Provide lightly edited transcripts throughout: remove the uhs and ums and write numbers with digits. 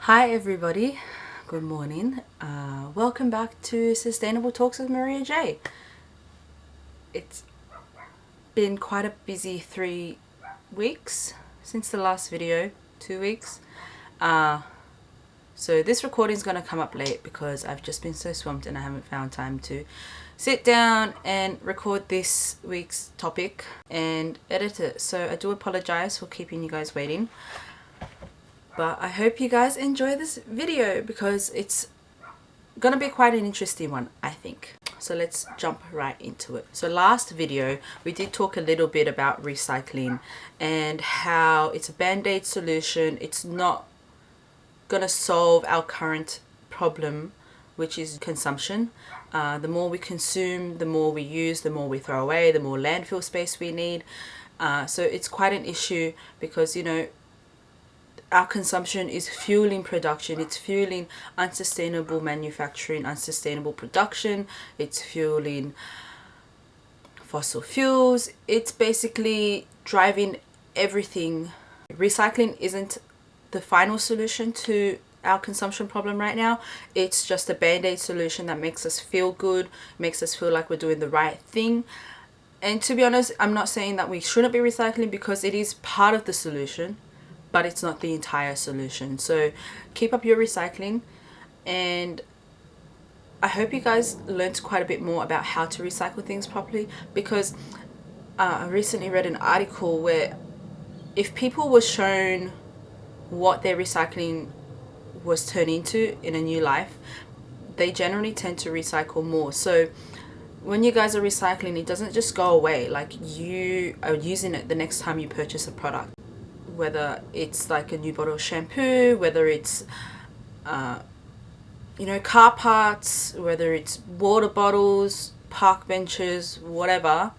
Hi everybody, good morning. Welcome back to Sustainable Talks with Maria J. It's been quite a busy 3 weeks since the last video, 2 weeks. So this recording is going to come up late because I've just been so swamped and I haven't found time to sit down and record this week's topic and edit it. So I do apologize for keeping you guys waiting. But I hope you guys enjoy this video because it's gonna be quite an interesting one, I think. So let's jump right into it. So last video we did talk a little bit about recycling and how it's a band-aid solution. It's not gonna solve our current problem, which is consumption. The more we consume, the more we use, the more we throw away, the more landfill space we need. So it's quite an issue because, you know, our consumption is fueling production, it's fueling unsustainable manufacturing, unsustainable production, it's fueling fossil fuels, it's basically driving everything. Recycling isn't the final solution to our consumption problem right now. It's just a band-aid solution that makes us feel good, makes us feel like we're doing the right thing. And to be honest, I'm not saying that we shouldn't be recycling because it is part of the solution, but it's not the entire solution. So keep up your recycling, and I hope you guys learned quite a bit more about how to recycle things properly, because I recently read an article where if people were shown what their recycling was turned into in a new life, they generally tend to recycle more. So when you guys are recycling, it doesn't just go away. Like, you are using it the next time you purchase a product, whether it's like a new bottle of shampoo, whether it's car parts, whether it's water bottles, park benches, whatever.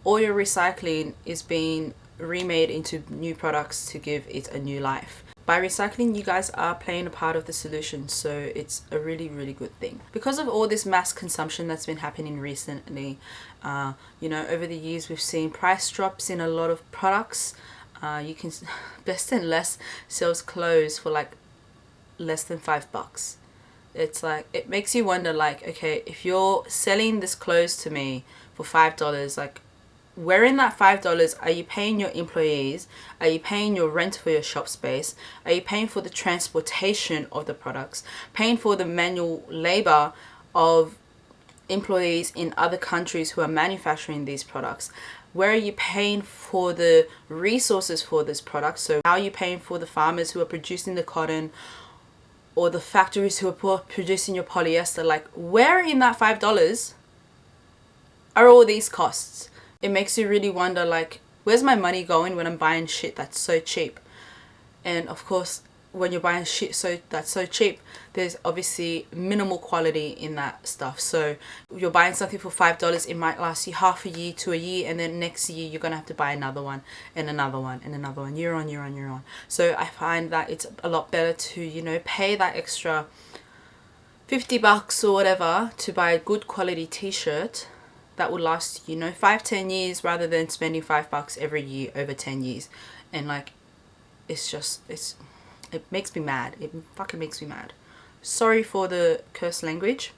All your recycling is being remade into new products to give it a new life. By recycling, you guys are playing a part of the solution, so it's a really, really good thing. Because of all this mass consumption that's been happening recently, over the years we've seen price drops in a lot of products. You can Best and Less sells clothes for like less than $5. It's like, it makes you wonder, like, okay, if you're selling this clothes to me for $5, like, where in that $5 are you paying your employees? Are you paying your rent for your shop space? Are you paying for the transportation of the products? Paying for the manual labor of employees in other countries who are manufacturing these products? Where are you paying for the resources for this product? So how are you paying for the farmers who are producing the cotton, or the factories who are producing your polyester? Like, where in that $5 are all these costs? It makes you really wonder, like, where's my money going when I'm buying shit that's so cheap? And of course, when you're buying shit that's so cheap, there's obviously minimal quality in that stuff. So you're buying something for $5, it might last you half a year to a year, and then next year you're gonna have to buy another one and another one and another one, year on year on year on. So I find that it's a lot better to, pay that extra $50 or whatever to buy a good quality t-shirt that will last 5-10 years, rather than spending $5 every year over 10 years. And like, it makes me mad. It fucking makes me mad. Sorry for the curse language,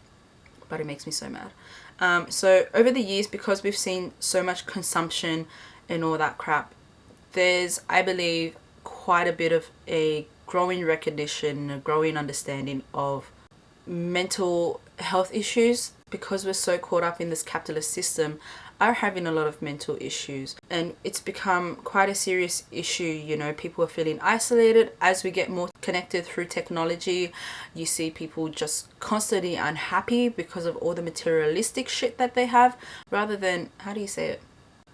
but it makes me so mad. So over the years, because we've seen so much consumption and all that crap, there's, I believe, quite a bit of a growing recognition, a growing understanding of mental health issues, because we're so caught up in this capitalist system, are having a lot of mental issues, and it's become quite a serious issue. People are feeling isolated as we get more connected through technology. You see people just constantly unhappy because of all the materialistic shit that they have, rather than, how do you say it,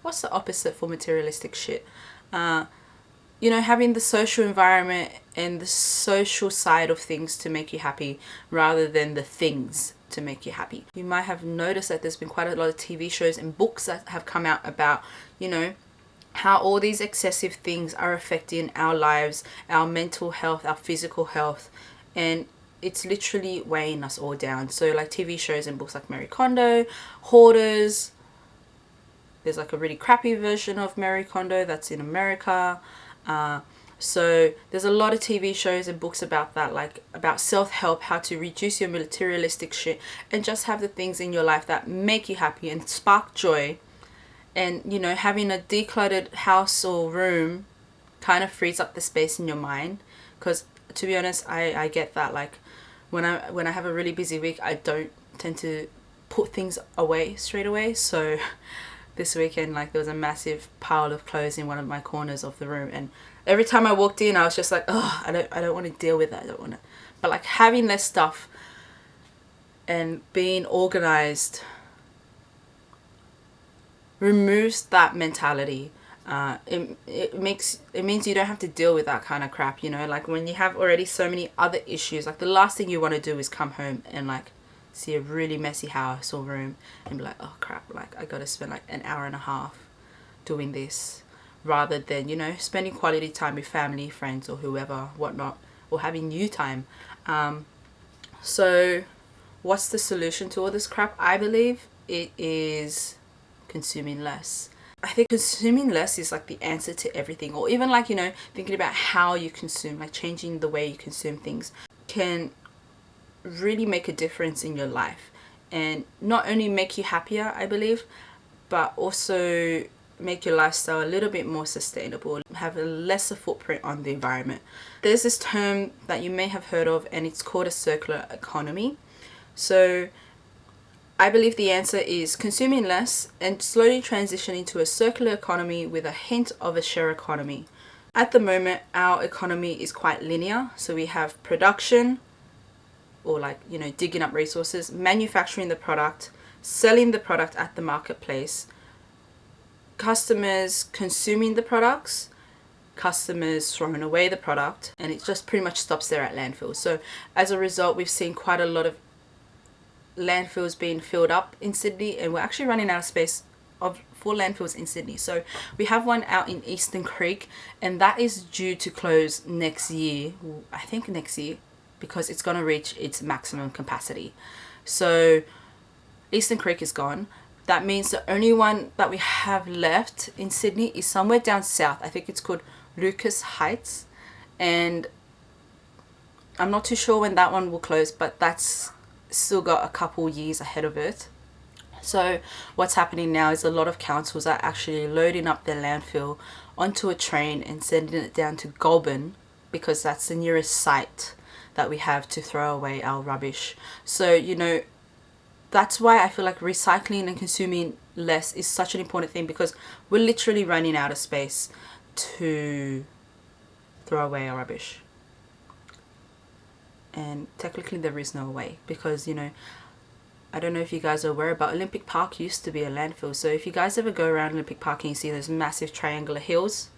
what's the opposite for materialistic shit? Having the social environment and the social side of things to make you happy, rather than the things to make you happy. You might have noticed that there's been quite a lot of TV shows and books that have come out about, how all these excessive things are affecting our lives, our mental health, our physical health, and it's literally weighing us all down. So like TV shows and books like Marie Kondo, Hoarders. There's like a really crappy version of Marie Kondo that's in America. So there's a lot of TV shows and books about that, like about self-help, how to reduce your materialistic shit and just have the things in your life that make you happy and spark joy. And you know, having a decluttered house or room kind of frees up the space in your mind. Because to be honest, I get that, like when I have a really busy week, I don't tend to put things away straight away. So this weekend, like, there was a massive pile of clothes in one of my corners of the room, and every time I walked in I was just like, oh, I don't want to deal with that. I don't want to. But like having less stuff and being organized removes that mentality. It means you don't have to deal with that kind of crap, you know. Like when you have already so many other issues, like the last thing you want to do is come home and like see a really messy house or room and be like, oh crap, like I gotta spend like an hour and a half doing this, rather than, you know, spending quality time with family, friends or whoever, whatnot, or having you time. So what's the solution to all this crap? I believe it is consuming less. I think consuming less is like the answer to everything. Or even like, you know, thinking about how you consume, like changing the way you consume things can really make a difference in your life, and not only make you happier, I believe, but also make your lifestyle a little bit more sustainable, have a lesser footprint on the environment. There's this term that you may have heard of, and it's called a circular economy. So I believe the answer is consuming less and slowly transitioning to a circular economy with a hint of a share economy. At the moment, our economy is quite linear. So we have production, or like, you know, digging up resources, manufacturing the product, selling the product at the marketplace, customers consuming the products, customers throwing away the product, and it just pretty much stops there at landfill. So as a result, we've seen quite a lot of landfills being filled up in Sydney, and we're actually running out of space for landfills in Sydney. So we have one out in Eastern Creek, and that is due to close next year, I think next year, because it's going to reach its maximum capacity. So Eastern Creek is gone. That means the only one that we have left in Sydney is somewhere down south. I think it's called Lucas Heights, and I'm not too sure when that one will close, but that's still got a couple years ahead of it. So what's happening now is a lot of councils are actually loading up their landfill onto a train and sending it down to Goulburn, because that's the nearest site that we have to throw away our rubbish. So, you know, that's why I feel like recycling and consuming less is such an important thing, because we're literally running out of space to throw away our rubbish. And technically there is no way, because, you know, I don't know if you guys are aware, but Olympic Park used to be a landfill. So if you guys ever go around Olympic Park and you see those massive triangular hills,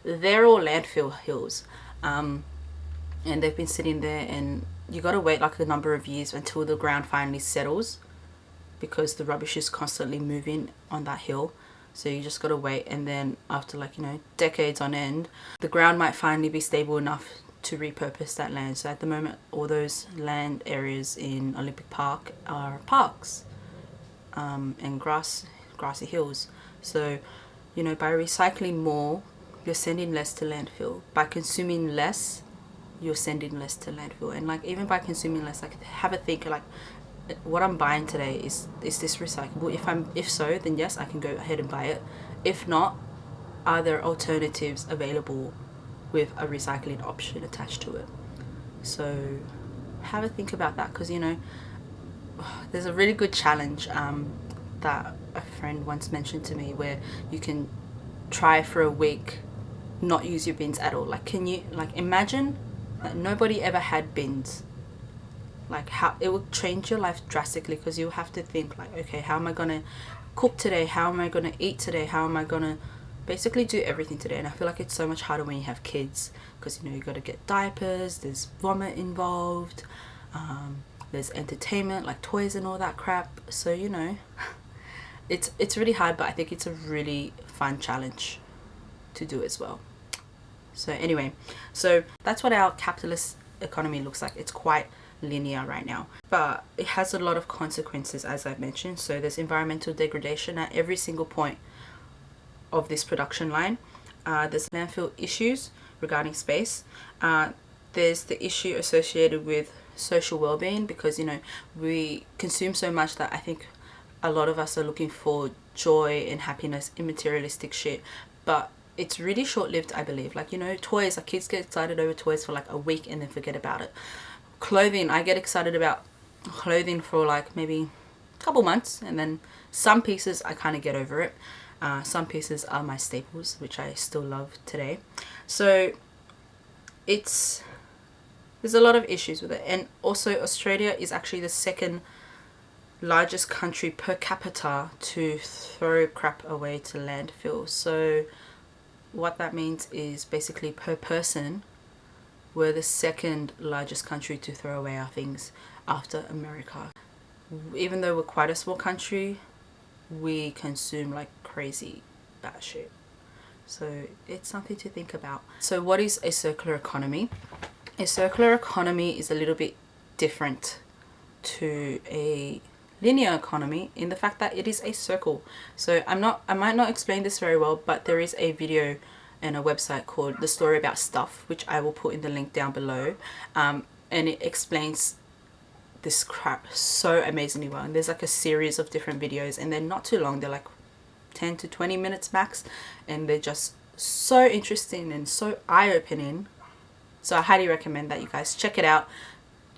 they're all landfill hills. And they've been sitting there, and you got to wait like a number of years until the ground finally settles, because the rubbish is constantly moving on that hill. So you just got to wait, and then after, like, you know, decades on end, the ground might finally be stable enough to repurpose that land. So at the moment, all those land areas in Olympic Park are parks, and grassy hills. So, you know, by recycling more, you're sending less to landfill. By consuming less, you're sending less to landfill. And like, even by consuming less, like, have a think, like, what I'm buying today, is this recyclable? If so, then yes, I can go ahead and buy it. If not, are there alternatives available with a recycling option attached to it? So have a think about that, because, you know, there's a really good challenge that a friend once mentioned to me, where you can try for a week not use your bins at all. Like, can you, like, imagine that nobody ever had bins? Like, how it will change your life drastically, because you'll have to think like, okay, how am I gonna cook today? How am I gonna eat today? How am I gonna basically do everything today? And I feel like it's so much harder when you have kids, because, you know, you got to get diapers, there's vomit involved, there's entertainment like toys and all that crap. So, you know, it's really hard, but I think it's a really fun challenge to do as well. So anyway, so that's what our capitalist economy looks like. It's quite linear right now, but it has a lot of consequences, as I've mentioned. So there's environmental degradation at every single point of this production line. There's landfill issues, regarding space. There's the issue associated with social well-being, because, you know, we consume so much that I think a lot of us are looking for joy and happiness in materialistic shit, but it's really short-lived, I believe. Like, you know, toys, like kids get excited over toys for like a week and then forget about it. Clothing, I get excited about clothing for like maybe a couple months, and then some pieces I kind of get over it. Some pieces are my staples, which I still love today. So there's a lot of issues with it. And also Australia is actually the second largest country per capita to throw crap away to landfill. So what that means is basically per person, we're the second largest country to throw away our things after America. Even though we're quite a small country, we consume like crazy batshit. So it's something to think about. So what is a circular economy? A circular economy is a little bit different to a linear economy in the fact that it is a circle. So I might not explain this very well, but there is a video and a website called The Story About Stuff, which I will put in the link down below, and it explains this crap so amazingly well. And there's like a series of different videos, and they're not too long, they're like 10 to 20 minutes max, and they're just so interesting and so eye-opening. So I highly recommend that you guys check it out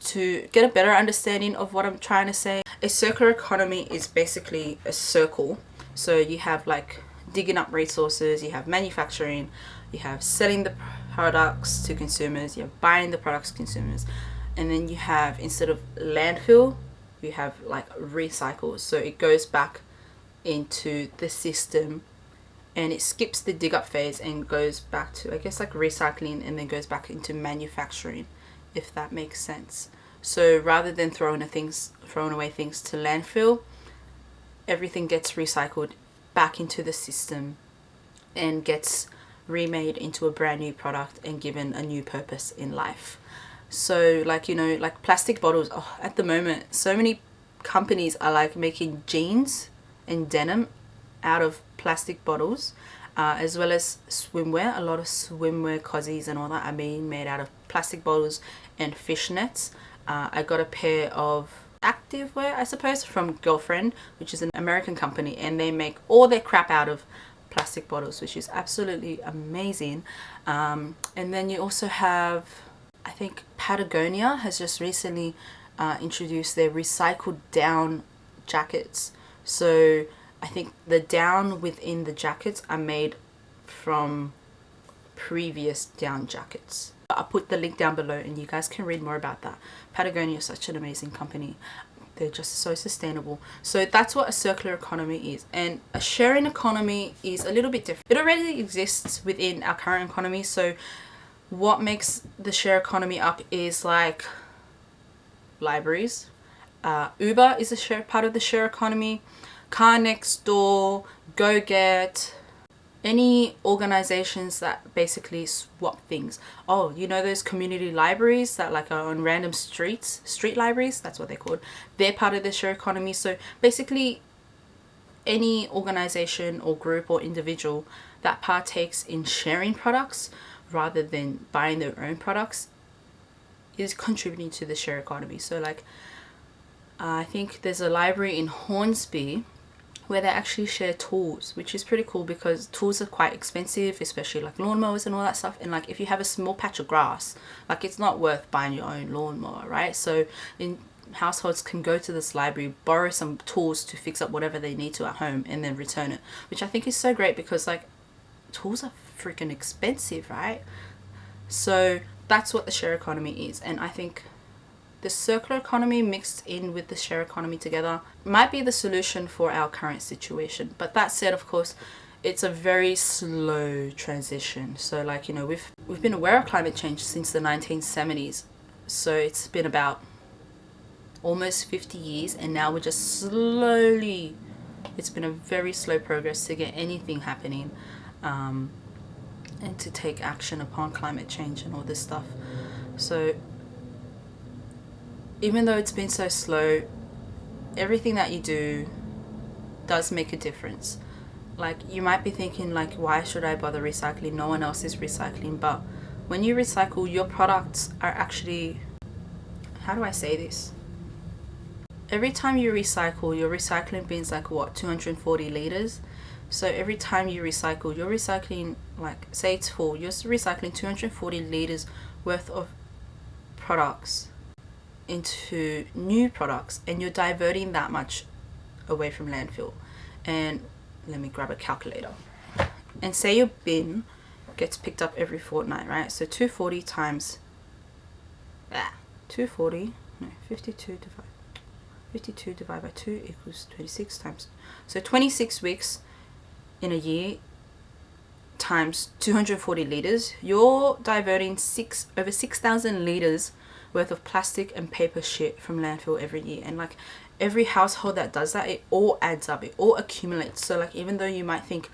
to get a better understanding of what I'm trying to say. A circular economy is basically a circle. So you have like digging up resources, you have manufacturing, you have selling the products to consumers, you have buying the products to consumers, and then you have, instead of landfill, you have like recycles. So it goes back into the system, and it skips the dig up phase and goes back to, I guess, like recycling, and then goes back into manufacturing, if that makes sense. So rather than throwing away things to landfill, everything gets recycled back into the system and gets remade into a brand new product and given a new purpose in life. So like, you know, like plastic bottles, at the moment so many companies are like making jeans and denim out of plastic bottles, as well as swimwear. A lot of swimwear cozies and all that are being made out of plastic bottles and fishnets. I got a pair of activewear, I suppose, from Girlfriend, which is an American company, and they make all their crap out of plastic bottles, which is absolutely amazing. And then you also have, I think Patagonia has just recently introduced their recycled down jackets. So I think the down within the jackets are made from previous down jackets. I'll put the link down below and you guys can read more about that. Patagonia is such an amazing company. They're just so sustainable. So that's what a circular economy is. And a sharing economy is a little bit different. It already exists within our current economy. So what makes the share economy up is like libraries. Uber is a part of the share economy. Car Next Door, GoGet, any organizations that basically swap things. Oh, you know those community libraries that like are on random streets, street libraries, that's what they're called. They're part of the share economy. So basically any organization or group or individual that partakes in sharing products rather than buying their own products is contributing to the share economy. So like I think there's a library in Hornsby where they actually share tools, which is pretty cool because tools are quite expensive, especially like lawnmowers and all that stuff. And like if you have a small patch of grass, like it's not worth buying your own lawnmower, right? So households can go to this library, borrow some tools to fix up whatever they need to at home, and then return it, which I think is so great because like tools are freaking expensive, right? So that's what the share economy is. And I think the circular economy mixed in with the share economy together might be the solution for our current situation. But that said, of course, it's a very slow transition. So like, you know, we've been aware of climate change since the 1970s. So it's been about almost 50 years, and now we're just slowly, it's been a very slow progress to get anything happening, and to take action upon climate change and all this stuff. So even though it's been so slow, everything that you do does make a difference. Like you might be thinking like, why should I bother recycling? No one else is recycling. But when you recycle, your products are actually, how do I say this? Every time you recycle, your recycling bin's like what, 240 liters? So every time you recycle, you're recycling, like, say it's full, you're recycling 240 liters worth of products into new products, and you're diverting that much away from landfill. And let me grab a calculator. And say your bin gets picked up every fortnight, right? So 240 times 240, no, 52 divided by 2 equals 26 times. So 26 weeks in a year times 240 liters, you're diverting over 6,000 liters worth of plastic and paper shit from landfill every year. And like every household that does that, it all adds up, it all accumulates. So like even though you might think,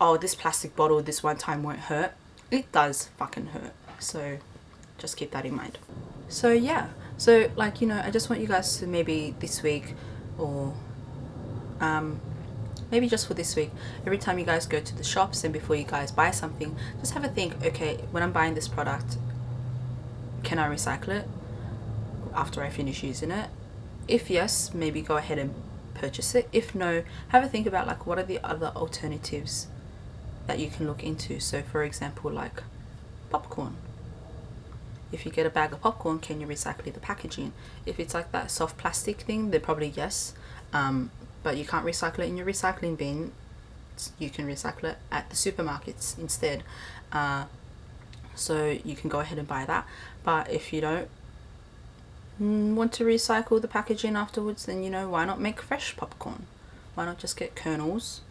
oh, this plastic bottle this one time won't hurt, it does fucking hurt. So just keep that in mind. So yeah, so like, you know, I just want you guys to maybe this week, or maybe just for this week, every time you guys go to the shops and before you guys buy something, just have a think, okay, when I'm buying this product, can I recycle it after I finish using it? If yes, maybe go ahead and purchase it. If no, have a think about like what are the other alternatives that you can look into. So for example, like popcorn. If you get a bag of popcorn, can you recycle the packaging? If it's like that soft plastic thing, then probably yes, but you can't recycle it in your recycling bin. You can recycle it at the supermarkets instead, so you can go ahead and buy that. But if you don't want to recycle the packaging afterwards, then, you know, why not make fresh popcorn? Why not just get kernels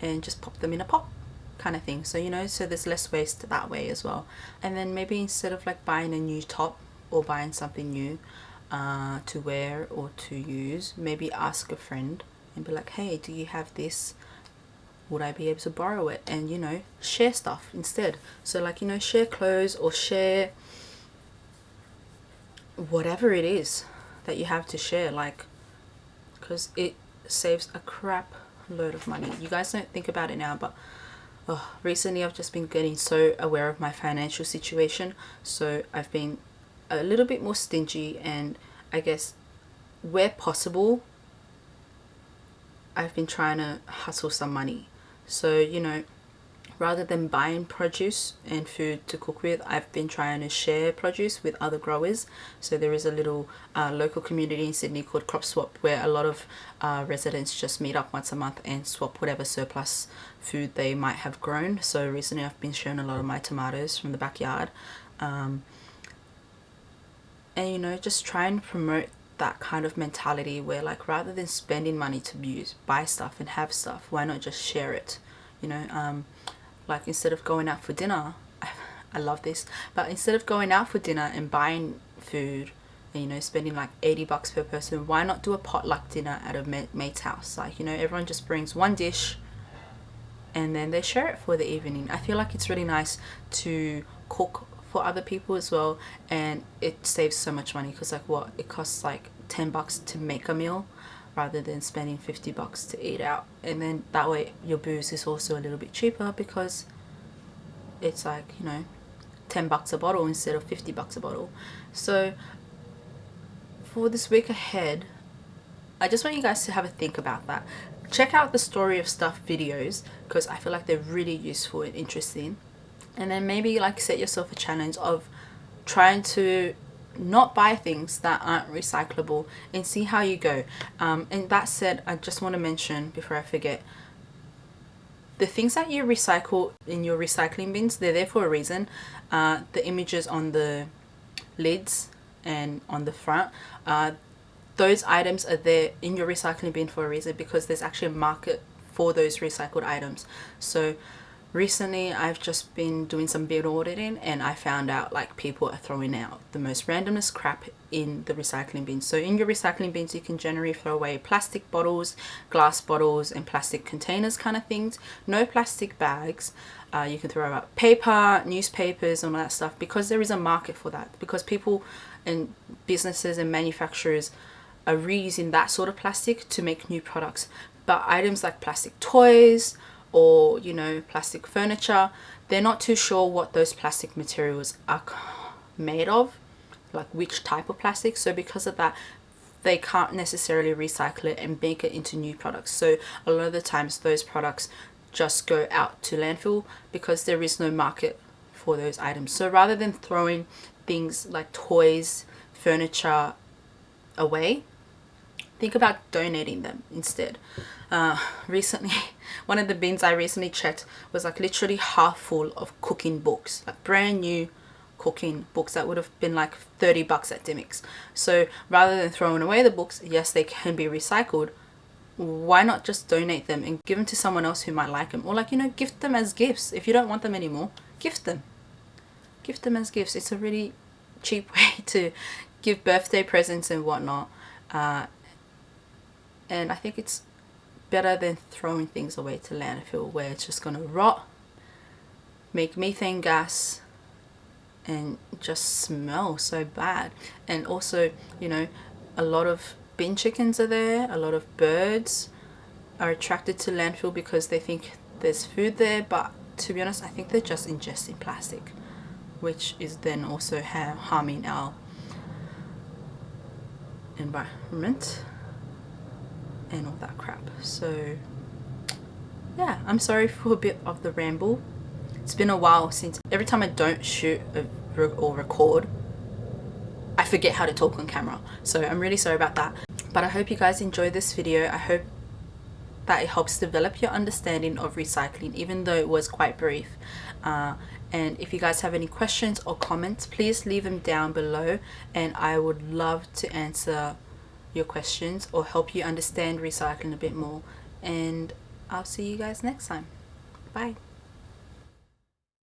and just pop them in a pop kind of thing? So, you know, so there's less waste that way as well. And then maybe instead of like buying a new top or buying something new to wear or to use, maybe ask a friend and be like, hey, do you have this? Would I be able to borrow it? And, you know, share stuff instead. So like, you know, share clothes or share whatever it is that you have to share, like, because it saves a crap load of money. You guys don't think about it now, but recently I've just been getting so aware of my financial situation, so I've been a little bit more stingy, and I guess where possible I've been trying to hustle some money. So, you know, rather than buying produce and food to cook with, I've been trying to share produce with other growers. So there is a little local community in Sydney called Crop Swap, where a lot of residents just meet up once a month and swap whatever surplus food they might have grown. So recently I've been sharing a lot of my tomatoes from the backyard, and, you know, just try and promote that kind of mentality where, like, rather than spending money to buy stuff and have stuff, why not just share it? You know, like instead of going out for dinner, I love this, but instead of going out for dinner and buying food and, you know, spending like $80 per person, why not do a potluck dinner at a mate's house? Like, you know, everyone just brings one dish and then they share it for the evening. I feel like it's really nice to cook for other people as well, and it saves so much money, because like what it costs, like $10 to make a meal rather than spending $50 to eat out. And then that way your booze is also a little bit cheaper, because it's like, you know, $10 a bottle instead of $50 a bottle. So for this week ahead, I just want you guys to have a think about that. Check out the Story of Stuff videos, because I feel like they're really useful and interesting. And then maybe like set yourself a challenge of trying to not buy things that aren't recyclable and see how you go. And that said, I just want to mention before I forget, the things that you recycle in your recycling bins, they're there for a reason. The images on the lids and on the front, those items are there in your recycling bin for a reason, because there's actually a market for those recycled items. So recently I've just been doing some bin auditing, and I found out like people are throwing out the most randomest crap in the recycling bins. So in your recycling bins, you can generally throw away plastic bottles, glass bottles, and plastic containers kind of things. No plastic bags. You can throw out paper, newspapers, and all that stuff, because there is a market for that, because people and businesses and manufacturers are reusing that sort of plastic to make new products. But items like plastic toys or, you know, plastic furniture, they're not too sure what those plastic materials are made of, like which type of plastic. So because of that, they can't necessarily recycle it and make it into new products. So a lot of the times those products just go out to landfill because there is no market for those items. So rather than throwing things like toys, furniture away, think about donating them instead. Recently, one of the bins I recently checked was like literally half full of cooking books, like brand new cooking books that would have been like $30 at Dimmicks. So rather than throwing away the books, yes, they can be recycled. Why not just donate them and give them to someone else who might like them? Or like, you know, gift them as gifts. If you don't want them anymore, gift them. Gift them as gifts. It's a really cheap way to give birthday presents and whatnot. And I think it's better than throwing things away to landfill where it's just gonna rot, make methane gas, and just smell so bad. And also, you know, a lot of bin chickens are there, a lot of birds are attracted to landfill because they think there's food there, but to be honest, I think they're just ingesting plastic, which is then also harming our environment and all that crap. So yeah, I'm sorry for a bit of the ramble. It's been a while since, every time I don't shoot or record, I forget how to talk on camera. So I'm really sorry about that. But I hope you guys enjoyed this video. I hope that it helps develop your understanding of recycling, even though it was quite brief. And if you guys have any questions or comments, please leave them down below, and I would love to answer your questions or help you understand recycling a bit more. And I'll see you guys next time. Bye.